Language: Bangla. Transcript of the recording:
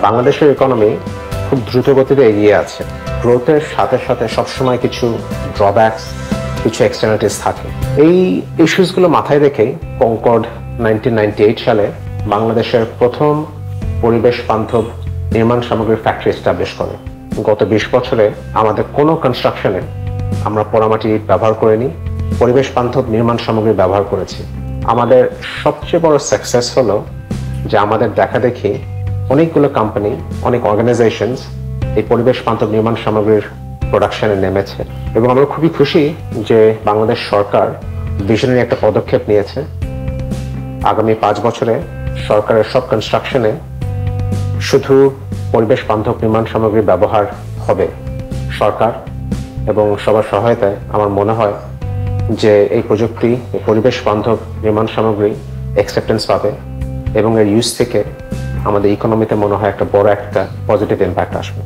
বাংলাদেশের ইকোনমি খুব দ্রুত গতিতে এগিয়ে আছে। গ্রোথের সাথে সাথে সবসময় কিছু ড্রব্যাকস, কিছু এক্সটার্নালিটিস থাকে। এই ইস্যুসগুলো মাথায় রেখেই কনকর্ড 1998 সালে বাংলাদেশের প্রথম পরিবেশ বান্ধব নির্মাণ সামগ্রীর ফ্যাক্টরি এস্টাবলিশ করে। গত 20 বছরে আমাদের কোনো কনস্ট্রাকশনে আমরা পোড়ামাটি ব্যবহার করিনি, পরিবেশ বান্ধব নির্মাণ সামগ্রী ব্যবহার করেছি। আমাদের সবচেয়ে বড় সাকসেস হলো যে আমাদের দেখা দেখি অনেকগুলো কোম্পানি, অনেক অর্গানাইজেশনস এই পরিবেশ বান্ধব নির্মাণ সামগ্রীর প্রোডাকশনে নেমেছে এবং আমরা খুবই খুশি যে বাংলাদেশ সরকার ভিশনারি একটা পদক্ষেপ নিয়েছে। আগামী 5 বছরে সরকারের সব কনস্ট্রাকশনে শুধু পরিবেশ বান্ধব নির্মাণ সামগ্রী ব্যবহার হবে। সরকার এবং সবার সহায়তায় আমার মনে হয় যে এই প্রযুক্তি, এই পরিবেশ বান্ধব নির্মাণ সামগ্রী অ্যাকসেপ্টেন্স পাবে এবং এর ইউজ থেকে আমাদের ইকোনমিতে মনে হয় একটা বড় একটা পজিটিভ ইম্প্যাক্ট আসবে।